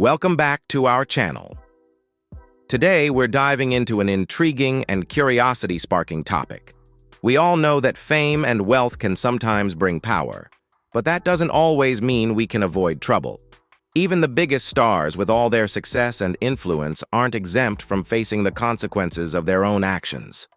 Welcome back to our channel. Today, we're diving into an intriguing and curiosity-sparking topic. We all know that fame and wealth can sometimes bring power, but that doesn't always mean we can avoid trouble. Even the biggest stars with all their success and influence aren't exempt from facing the consequences of their own actions.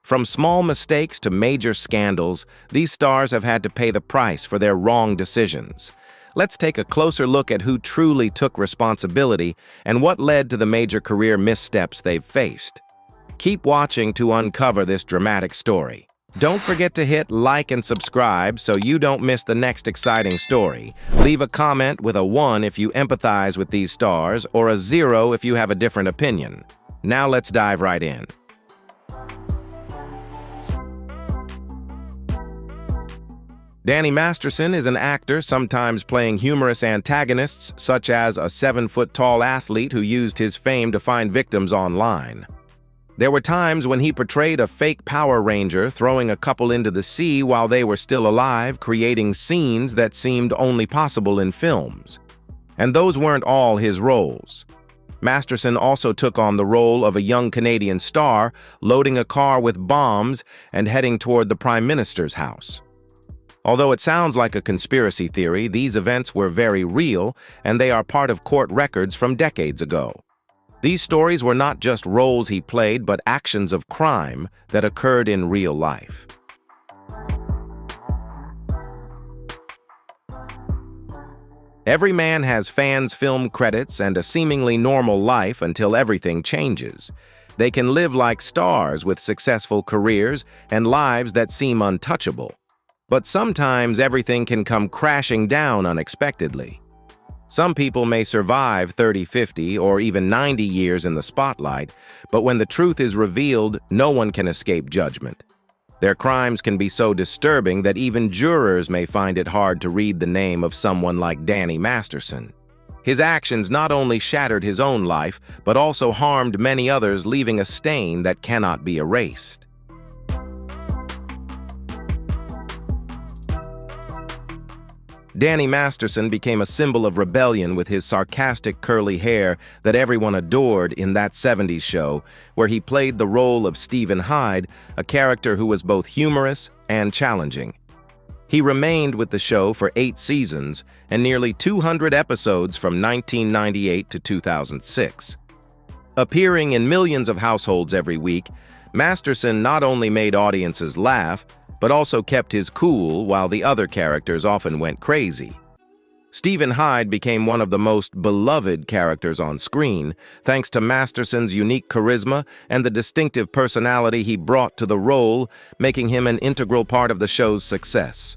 From small mistakes to major scandals, these stars have had to pay the price for their wrong decisions. Let's take a closer look at who truly took responsibility and what led to the major career missteps they've faced. Keep watching to uncover this dramatic story. Don't forget to hit like and subscribe so you don't miss the next exciting story. Leave a comment with a 1 if you empathize with these stars, or a 0 if you have a different opinion. Now let's dive right in. Danny Masterson is an actor, sometimes playing humorous antagonists, such as a 7-foot-tall athlete who used his fame to find victims online. There were times when he portrayed a fake Power Ranger throwing a couple into the sea while they were still alive, creating scenes that seemed only possible in films. And those weren't all his roles. Masterson also took on the role of a young Canadian star, loading a car with bombs and heading toward the Prime Minister's house. Although it sounds like a conspiracy theory, these events were very real, and they are part of court records from decades ago. These stories were not just roles he played, but actions of crime that occurred in real life. Every man has fans' film credits and a seemingly normal life until everything changes. They can live like stars with successful careers and lives that seem untouchable. But sometimes everything can come crashing down unexpectedly. Some people may survive 30, 50, or even 90 years in the spotlight, but when the truth is revealed, no one can escape judgment. Their crimes can be so disturbing that even jurors may find it hard to read the name of someone like Danny Masterson. His actions not only shattered his own life, but also harmed many others, leaving a stain that cannot be erased. Danny Masterson became a symbol of rebellion with his sarcastic curly hair that everyone adored in That 70s Show, where he played the role of Stephen Hyde, a character who was both humorous and challenging. He remained with the show for 8 seasons and nearly 200 episodes from 1998 to 2006. Appearing in millions of households every week, Masterson not only made audiences laugh, but also kept his cool while the other characters often went crazy. Stephen Hyde became one of the most beloved characters on screen, thanks to Masterson's unique charisma and the distinctive personality he brought to the role, making him an integral part of the show's success.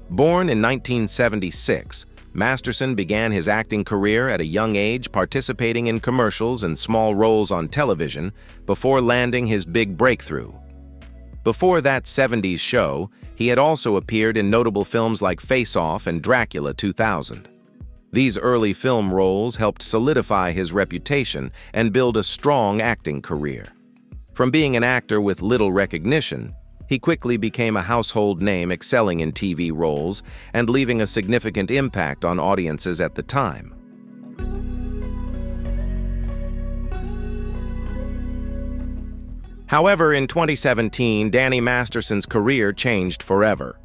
Born in 1976, Masterson began his acting career at a young age, participating in commercials and small roles on television before landing his big breakthrough. Before That 70s Show, he had also appeared in notable films like Face Off and Dracula 2000. These early film roles helped solidify his reputation and build a strong acting career. From being an actor with little recognition, he quickly became a household name, excelling in TV roles and leaving a significant impact on audiences at the time. However, in 2017, Danny Masterson's career changed forever.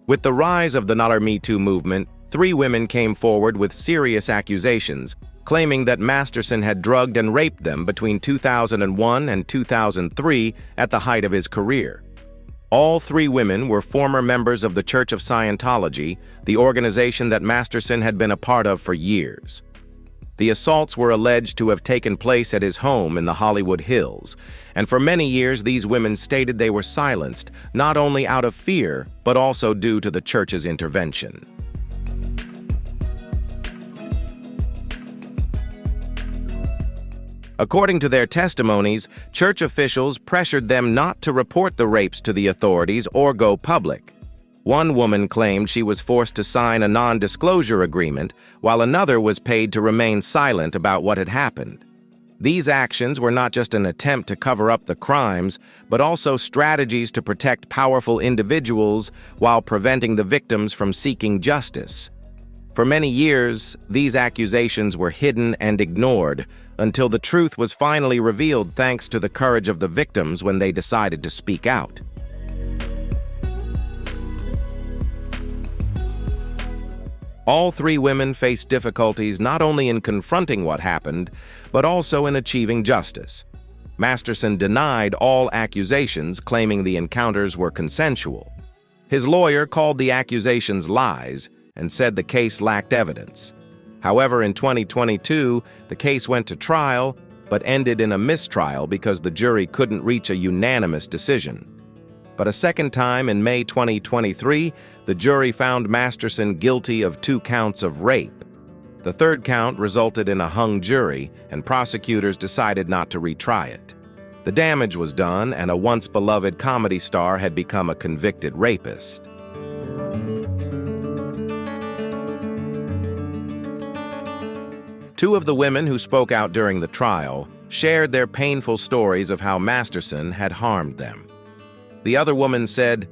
With the rise of the Not Our Me Too movement, 3 women came forward with serious accusations, claiming that Masterson had drugged and raped them between 2001 and 2003 at the height of his career. All 3 women were former members of the Church of Scientology, the organization that Masterson had been a part of for years. The assaults were alleged to have taken place at his home in the Hollywood Hills, and for many years these women stated they were silenced, not only out of fear, but also due to the church's intervention. According to their testimonies, church officials pressured them not to report the rapes to the authorities or go public. One woman claimed she was forced to sign a non-disclosure agreement, while another was paid to remain silent about what had happened. These actions were not just an attempt to cover up the crimes, but also strategies to protect powerful individuals while preventing the victims from seeking justice. For many years, these accusations were hidden and ignored until the truth was finally revealed thanks to the courage of the victims when they decided to speak out. All three women faced difficulties not only in confronting what happened, but also in achieving justice. Masterson denied all accusations, claiming the encounters were consensual. His lawyer called the accusations lies and said the case lacked evidence. However, in 2022, the case went to trial, but ended in a mistrial because the jury couldn't reach a unanimous decision. But a second time in May 2023, the jury found Masterson guilty of 2 counts of rape. The third count resulted in a hung jury, and prosecutors decided not to retry it. The damage was done, and a once-beloved comedy star had become a convicted rapist. Two of the women who spoke out during the trial shared their painful stories of how Masterson had harmed them. The other woman said,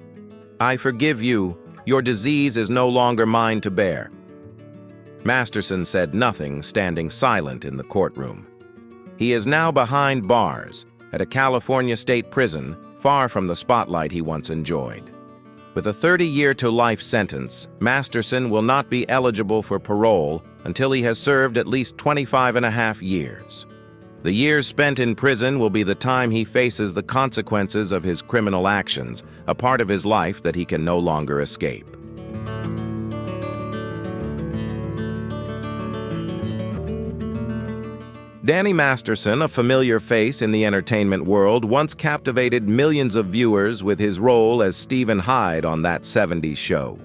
"I forgive you. Your disease is no longer mine to bear." Masterson said nothing, standing silent in the courtroom. He is now behind bars at a California state prison, far from the spotlight he once enjoyed. With a 30-year-to-life sentence, Masterson will not be eligible for parole until he has served at least 25.5 years. The years spent in prison will be the time he faces the consequences of his criminal actions, a part of his life that he can no longer escape. Danny Masterson, a familiar face in the entertainment world, once captivated millions of viewers with his role as Stephen Hyde on That 70s Show.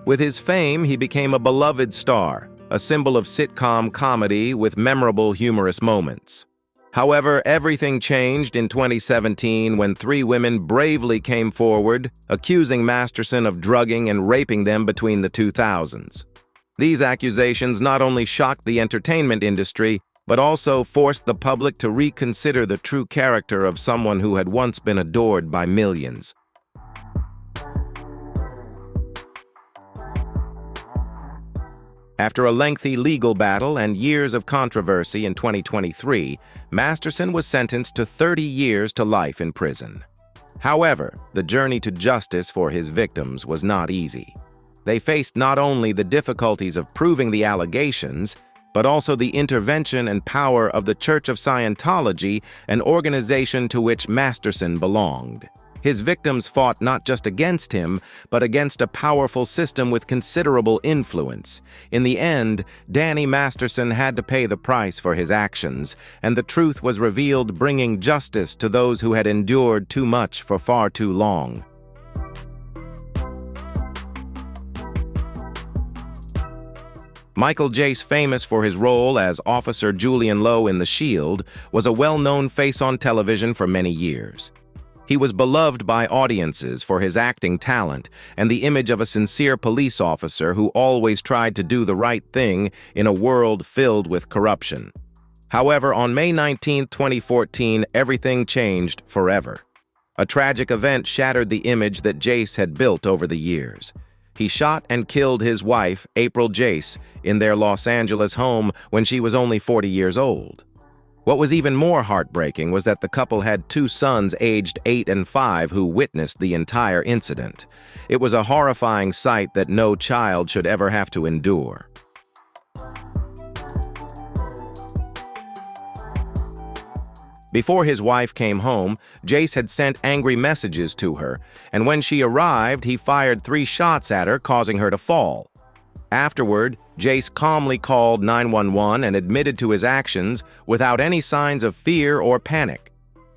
With his fame, he became a beloved star, a symbol of sitcom comedy with memorable humorous moments. However, everything changed in 2017 when 3 women bravely came forward, accusing Masterson of drugging and raping them between the 2000s. These accusations not only shocked the entertainment industry, but also forced the public to reconsider the true character of someone who had once been adored by millions. After a lengthy legal battle and years of controversy in 2023, Masterson was sentenced to 30 years to life in prison. However, the journey to justice for his victims was not easy. They faced not only the difficulties of proving the allegations, but also the intervention and power of the Church of Scientology, an organization to which Masterson belonged. His victims fought not just against him, but against a powerful system with considerable influence. In the end, Danny Masterson had to pay the price for his actions, and the truth was revealed, bringing justice to those who had endured too much for far too long. Michael Jace, famous for his role as Officer Julian Lowe in The Shield, was a well-known face on television for many years. He was beloved by audiences for his acting talent and the image of a sincere police officer who always tried to do the right thing in a world filled with corruption. However, on May 19, 2014, everything changed forever. A tragic event shattered the image that Jace had built over the years. He shot and killed his wife, April Jace, in their Los Angeles home when she was only 40 years old. What was even more heartbreaking was that the couple had 2 sons aged 8 and 5 who witnessed the entire incident. It was a horrifying sight that no child should ever have to endure. Before his wife came home, Jace had sent angry messages to her, and when she arrived, he fired 3 shots at her, causing her to fall. Afterward, Jace calmly called 911 and admitted to his actions without any signs of fear or panic.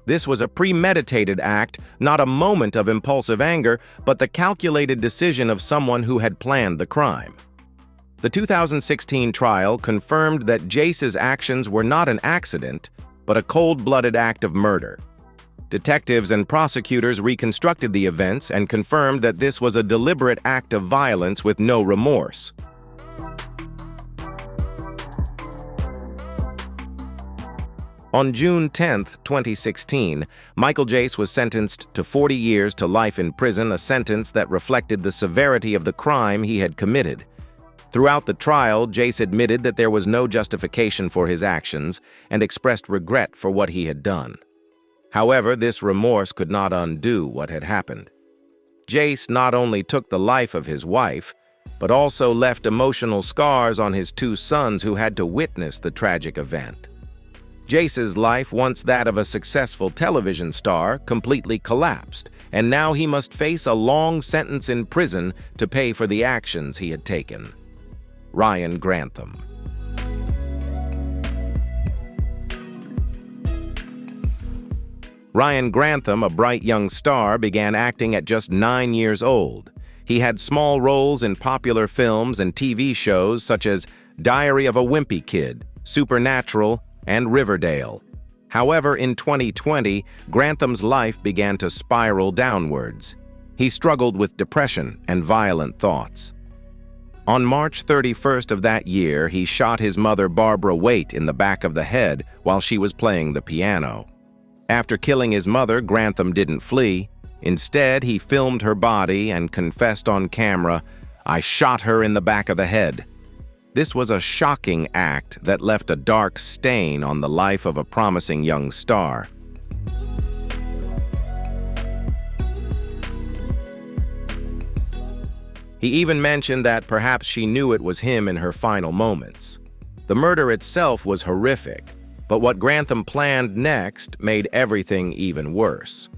This was a premeditated act, not a moment of impulsive anger, but the calculated decision of someone who had planned the crime. The 2016 trial confirmed that Jace's actions were not an accident, but a cold-blooded act of murder. Detectives and prosecutors reconstructed the events and confirmed that this was a deliberate act of violence with no remorse. On June 10, 2016, Michael Jace was sentenced to 40 years to life in prison, a sentence that reflected the severity of the crime he had committed. Throughout the trial, Jace admitted that there was no justification for his actions and expressed regret for what he had done. However, this remorse could not undo what had happened. Jace not only took the life of his wife, but also left emotional scars on his two sons who had to witness the tragic event. Jace's life, once that of a successful television star, completely collapsed, and now he must face a long sentence in prison to pay for the actions he had taken. Ryan Grantham. Ryan Grantham, a bright young star, began acting at just 9 years old. He had small roles in popular films and TV shows such as Diary of a Wimpy Kid, Supernatural, and Riverdale. However, in 2020, Grantham's life began to spiral downwards. He struggled with depression and violent thoughts. On March 31st of that year, he shot his mother Barbara Waite in the back of the head while she was playing the piano. After killing his mother, Grantham didn't flee. Instead, he filmed her body and confessed on camera, "I shot her in the back of the head." This was a shocking act that left a dark stain on the life of a promising young star. He even mentioned that perhaps she knew it was him in her final moments. The murder itself was horrific, but what Grantham planned next made everything even worse.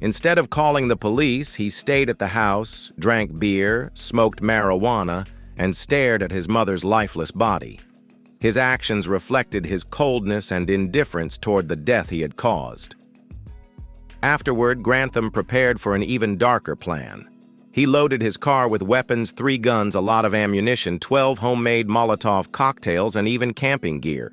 Instead of calling the police, he stayed at the house, drank beer, smoked marijuana, and stared at his mother's lifeless body. His actions reflected his coldness and indifference toward the death he had caused. Afterward, Grantham prepared for an even darker plan. He loaded his car with weapons, 3 guns, a lot of ammunition, 12 homemade Molotov cocktails, and even camping gear.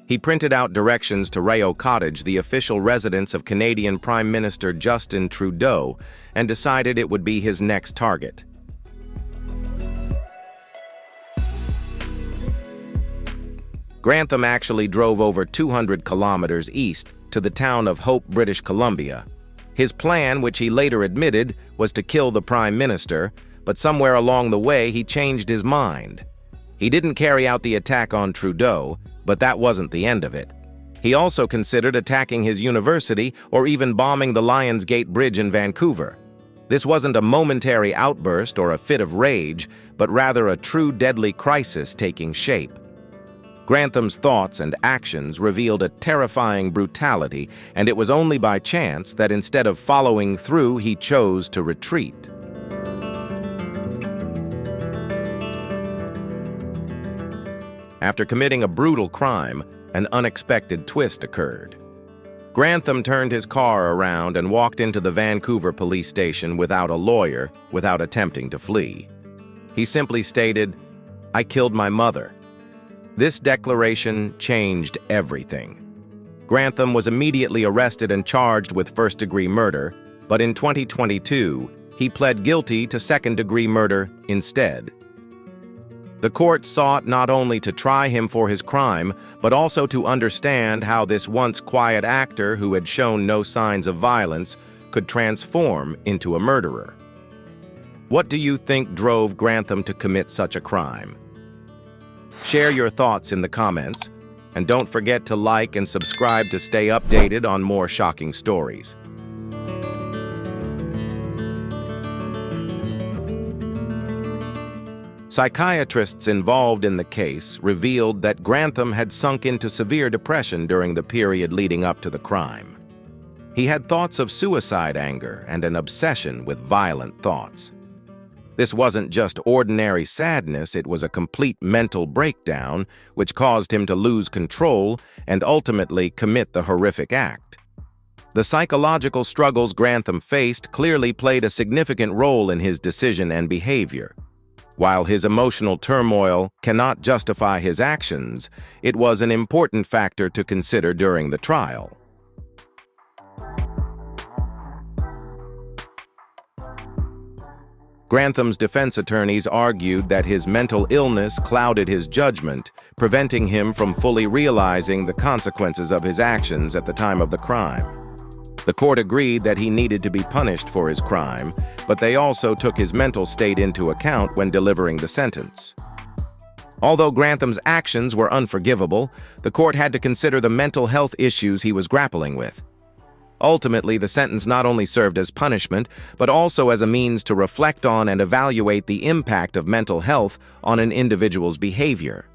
He printed out directions to Rio Cottage, the official residence of Canadian Prime Minister Justin Trudeau, and decided it would be his next target. Grantham actually drove over 200 kilometers east to the town of Hope, British Columbia. His plan, which he later admitted, was to kill the Prime Minister, but somewhere along the way he changed his mind. He didn't carry out the attack on Trudeau, but that wasn't the end of it. He also considered attacking his university or even bombing the Lions Gate Bridge in Vancouver. This wasn't a momentary outburst or a fit of rage, but rather a true deadly crisis taking shape. Grantham's thoughts and actions revealed a terrifying brutality, and it was only by chance that instead of following through, he chose to retreat. After committing a brutal crime, an unexpected twist occurred. Grantham turned his car around and walked into the Vancouver police station without a lawyer, without attempting to flee. He simply stated, "I killed my mother." This declaration changed everything. Grantham was immediately arrested and charged with first-degree murder, but in 2022, he pled guilty to second-degree murder instead. The court sought not only to try him for his crime, but also to understand how this once quiet actor who had shown no signs of violence could transform into a murderer. What do you think drove Grantham to commit such a crime? Share your thoughts in the comments, and don't forget to like and subscribe to stay updated on more shocking stories. Psychiatrists involved in the case revealed that Grantham had sunk into severe depression during the period leading up to the crime. He had thoughts of suicide anger and an obsession with violent thoughts. This wasn't just ordinary sadness, it was a complete mental breakdown, which caused him to lose control and ultimately commit the horrific act. The psychological struggles Grantham faced clearly played a significant role in his decision and behavior. While his emotional turmoil cannot justify his actions, it was an important factor to consider during the trial. Grantham's defense attorneys argued that his mental illness clouded his judgment, preventing him from fully realizing the consequences of his actions at the time of the crime. The court agreed that he needed to be punished for his crime, but they also took his mental state into account when delivering the sentence. Although Grantham's actions were unforgivable, the court had to consider the mental health issues he was grappling with. Ultimately, the sentence not only served as punishment, but also as a means to reflect on and evaluate the impact of mental health on an individual's behavior.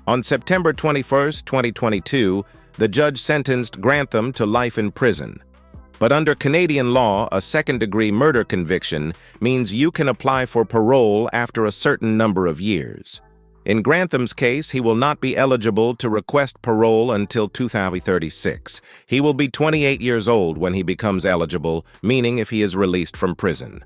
On September 21, 2022, the judge sentenced Grantham to life in prison. But under Canadian law, a second-degree murder conviction means you can apply for parole after a certain number of years. In Grantham's case, he will not be eligible to request parole until 2036. He will be 28 years old when he becomes eligible, meaning if he is released from prison.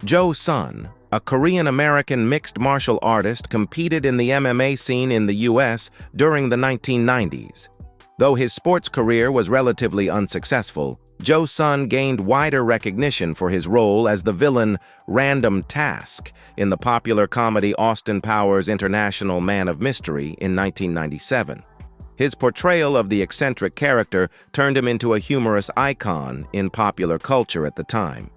Jace, a Korean-American mixed martial artist, competed in the MMA scene in the U.S. during the 1990s. Though his sports career was relatively unsuccessful, Jace gained wider recognition for his role as the villain Random Task in the popular comedy Austin Powers' International Man of Mystery in 1997. His portrayal of the eccentric character turned him into a humorous icon in popular culture at the time.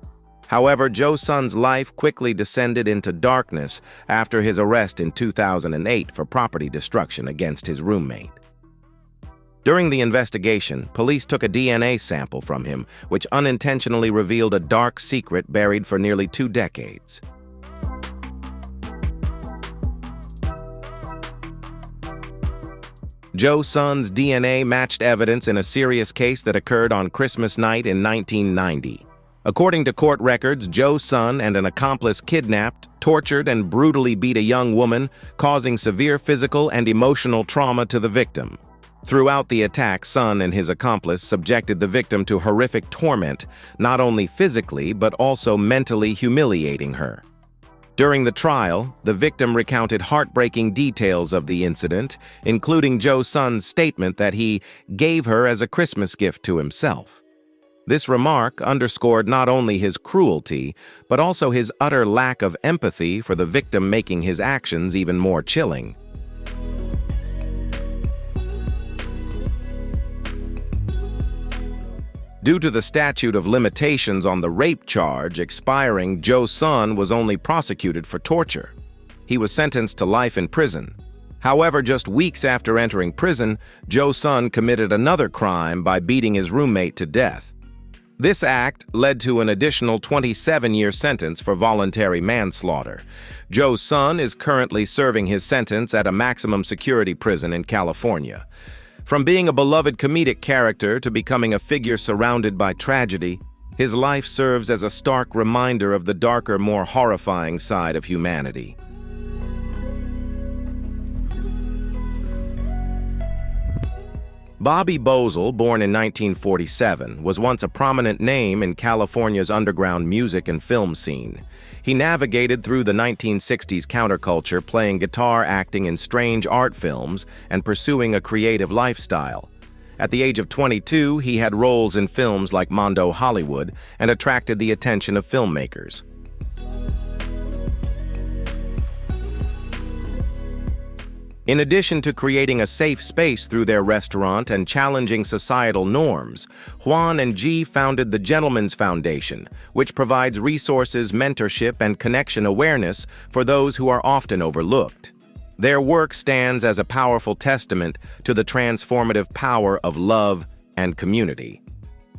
However, Jace's life quickly descended into darkness after his arrest in 2008 for property destruction against his roommate. During the investigation, police took a DNA sample from him, which unintentionally revealed a dark secret buried for nearly 2 decades. Jace's DNA matched evidence in a serious case that occurred on Christmas night in 1990. According to court records, Jace and an accomplice kidnapped, tortured, and brutally beat a young woman, causing severe physical and emotional trauma to the victim. Throughout the attack, Sun and his accomplice subjected the victim to horrific torment, not only physically but also mentally humiliating her. During the trial, the victim recounted heartbreaking details of the incident, including Jace's statement that he gave her as a Christmas gift to himself. This remark underscored not only his cruelty, but also his utter lack of empathy for the victim, making his actions even more chilling. Due to the statute of limitations on the rape charge expiring, Jace was only prosecuted for torture. He was sentenced to life in prison. However, just weeks after entering prison, Jace committed another crime by beating his roommate to death. This act led to an additional 27-year sentence for voluntary manslaughter. Jace is currently serving his sentence at a maximum security prison in California. From being a beloved comedic character to becoming a figure surrounded by tragedy, his life serves as a stark reminder of the darker, more horrifying side of humanity. Bobby Beausoleil, born in 1947, was once a prominent name in California's underground music and film scene. He navigated through the 1960s counterculture, playing guitar, acting in strange art films, and pursuing a creative lifestyle. At the age of 22, he had roles in films like Mondo Hollywood and attracted the attention of filmmakers. In addition to creating a safe space through their restaurant and challenging societal norms, Juan and G founded the Gentleman's Foundation, which provides resources, mentorship, and connection awareness for those who are often overlooked. Their work stands as a powerful testament to the transformative power of love and community.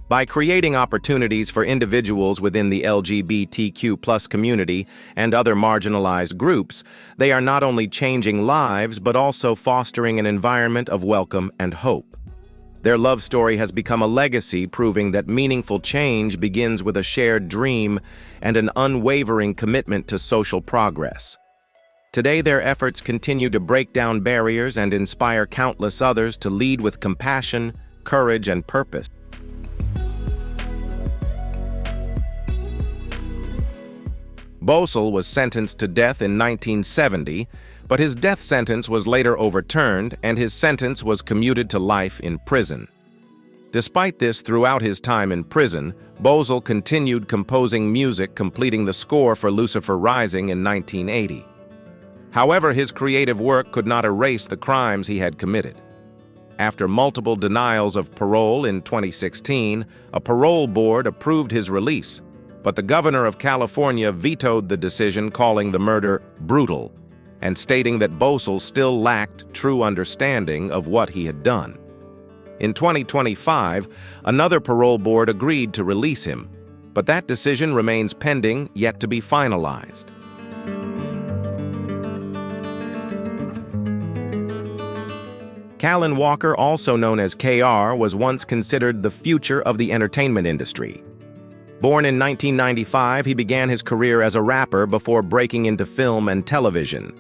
By creating opportunities for individuals within the LGBTQ+ community and other marginalized groups, they are not only changing lives but also fostering an environment of welcome and hope. Their love story has become a legacy, proving that meaningful change begins with a shared dream and an unwavering commitment to social progress. Today, their efforts continue to break down barriers and inspire countless others to lead with compassion, courage, and purpose. Beausoleil was sentenced to death in 1970, but his death sentence was later overturned and his sentence was commuted to life in prison. Despite this, throughout his time in prison, Beausoleil continued composing music, completing the score for Lucifer Rising in 1980. However, his creative work could not erase the crimes he had committed. After multiple denials of parole in 2016, a parole board approved his release, but the governor of California vetoed the decision, calling the murder brutal and stating that Beausoleil still lacked true understanding of what he had done. In 2025, another parole board agreed to release him, but that decision remains pending, yet to be finalized. Kaalan Walker, also known as KR, was once considered the future of the entertainment industry. Born in 1995, he began his career as a rapper before breaking into film and television.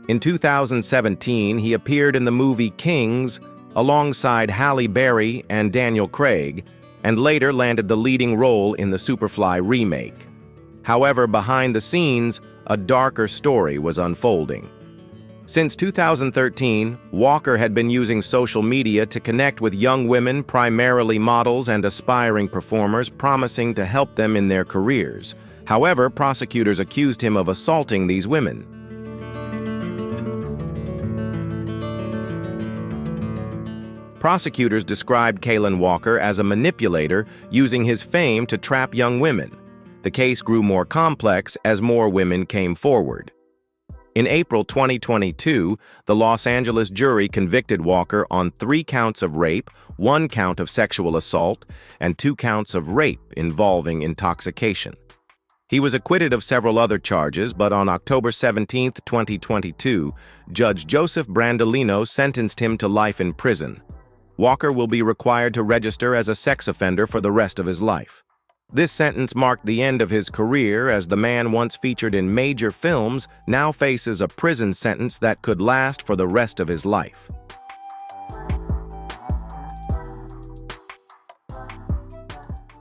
In 2017, he appeared in the movie Kings alongside Halle Berry and Daniel Craig, and later landed the leading role in the Superfly remake. However, behind the scenes, a darker story was unfolding. Since 2013, Walker had been using social media to connect with young women, primarily models and aspiring performers, promising to help them in their careers. However, prosecutors accused him of assaulting these women. Prosecutors described Kaalan Walker as a manipulator, using his fame to trap young women. The case grew more complex as more women came forward. In April 2022, the Los Angeles jury convicted Walker on 3 counts of rape, 1 count of sexual assault, and 2 counts of rape involving intoxication. He was acquitted of several other charges, but on October 17, 2022, Judge Joseph Brandolino sentenced him to life in prison. Walker will be required to register as a sex offender for the rest of his life. This sentence marked the end of his career, as the man once featured in major films now faces a prison sentence that could last for the rest of his life.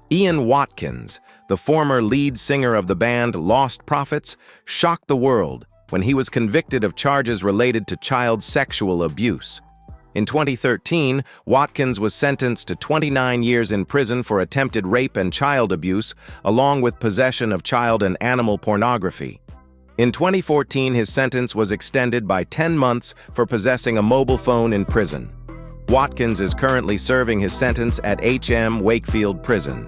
Ian Watkins, the former lead singer of the band Lost Prophets, shocked the world when he was convicted of charges related to child sexual abuse. In 2013, Watkins was sentenced to 29 years in prison for attempted rape and child abuse, along with possession of child and animal pornography. In 2014, his sentence was extended by 10 months for possessing a mobile phone in prison. Watkins is currently serving his sentence at HM Wakefield Prison.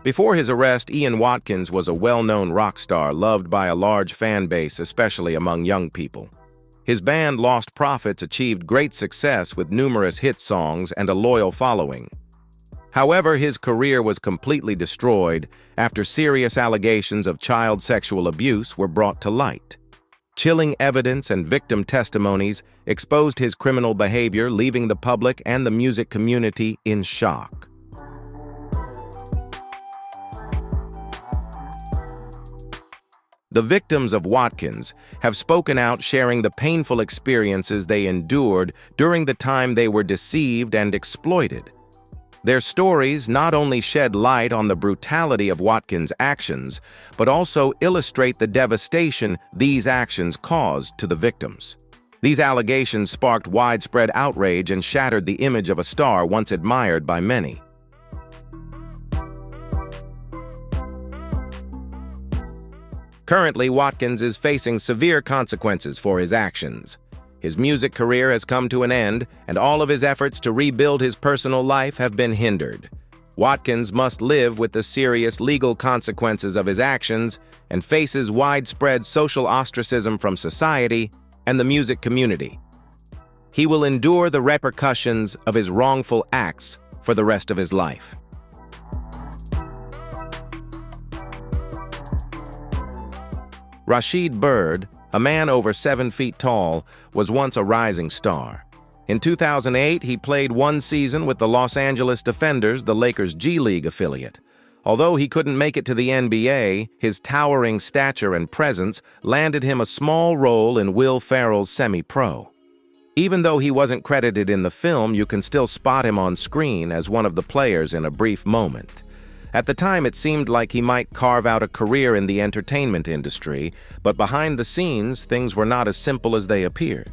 Before his arrest, Ian Watkins was a well-known rock star loved by a large fan base, especially among young people. His band Lost Prophets achieved great success with numerous hit songs and a loyal following. However, his career was completely destroyed after serious allegations of child sexual abuse were brought to light. Chilling evidence and victim testimonies exposed his criminal behavior, leaving the public and the music community in shock. The victims of Watkins have spoken out, sharing the painful experiences they endured during the time they were deceived and exploited. Their stories not only shed light on the brutality of Watkins' actions, but also illustrate the devastation these actions caused to the victims. These allegations sparked widespread outrage and shattered the image of a star once admired by many. Currently, Watkins is facing severe consequences for his actions. His music career has come to an end, and all of his efforts to rebuild his personal life have been hindered. Watkins must live with the serious legal consequences of his actions and faces widespread social ostracism from society and the music community. He will endure the repercussions of his wrongful acts for the rest of his life. Rashid, a man over 7 feet tall, was once a rising star. In 2008, he played 1 season with the Los Angeles Defenders, the Lakers' G League affiliate. Although he couldn't make it to the NBA, his towering stature and presence landed him a small role in Will Ferrell's Semi-Pro. Even though he wasn't credited in the film, you can still spot him on screen as one of the players in a brief moment. At the time, it seemed like he might carve out a career in the entertainment industry, but behind the scenes, things were not as simple as they appeared.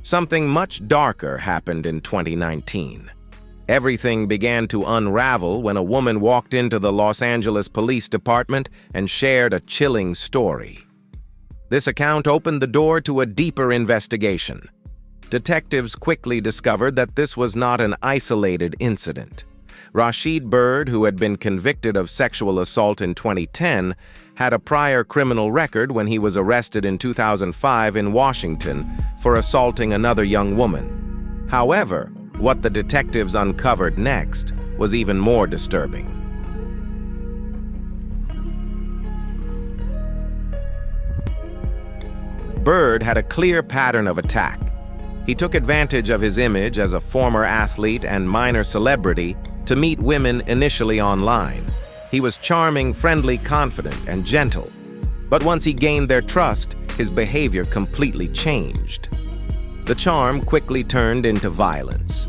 Something much darker happened in 2019. Everything began to unravel when a woman walked into the Los Angeles Police Department and shared a chilling story. This account opened the door to a deeper investigation. Detectives quickly discovered that this was not an isolated incident. Rashid Bird, who had been convicted of sexual assault in 2010, had a prior criminal record when he was arrested in 2005 in Washington for assaulting another young woman. However, what the detectives uncovered next was even more disturbing. Bird had a clear pattern of attack. He took advantage of his image as a former athlete and minor celebrity to meet women initially online. He was charming, friendly, confident, and gentle. But once he gained their trust, his behavior completely changed. The charm quickly turned into violence.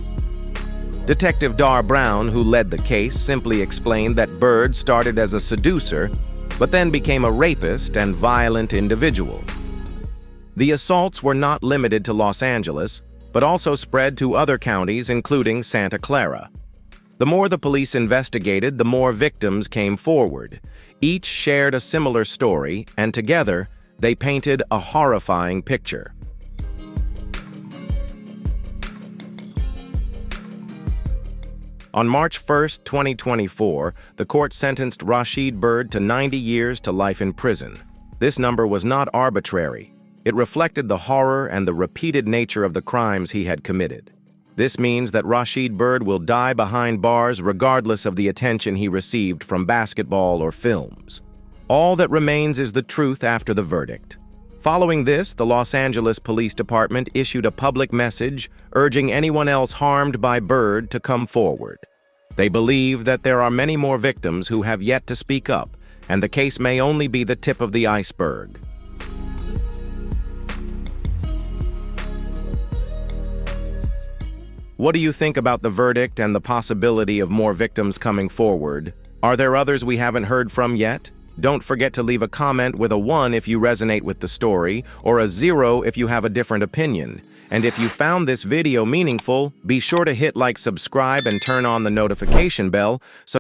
Detective Dar Brown, who led the case, simply explained that Bird started as a seducer, but then became a rapist and violent individual. The assaults were not limited to Los Angeles, but also spread to other counties, including Santa Clara. The more the police investigated, the more victims came forward. Each shared a similar story, and together, they painted a horrifying picture. On March 1, 2024, the court sentenced Rashid Bird to 90 years to life in prison. This number was not arbitrary. It reflected the horror and the repeated nature of the crimes he had committed. This means that Rashid Bird will die behind bars regardless of the attention he received from basketball or films. All that remains is the truth after the verdict. Following this, the Los Angeles Police Department issued a public message urging anyone else harmed by Bird to come forward. They believe that there are many more victims who have yet to speak up, and the case may only be the tip of the iceberg. What do you think about the verdict and the possibility of more victims coming forward? Are there others we haven't heard from yet? Don't forget to leave a comment with a 1 if you resonate with the story, or a 0 if you have a different opinion. And if you found this video meaningful, be sure to hit like, subscribe, and turn on the notification bell so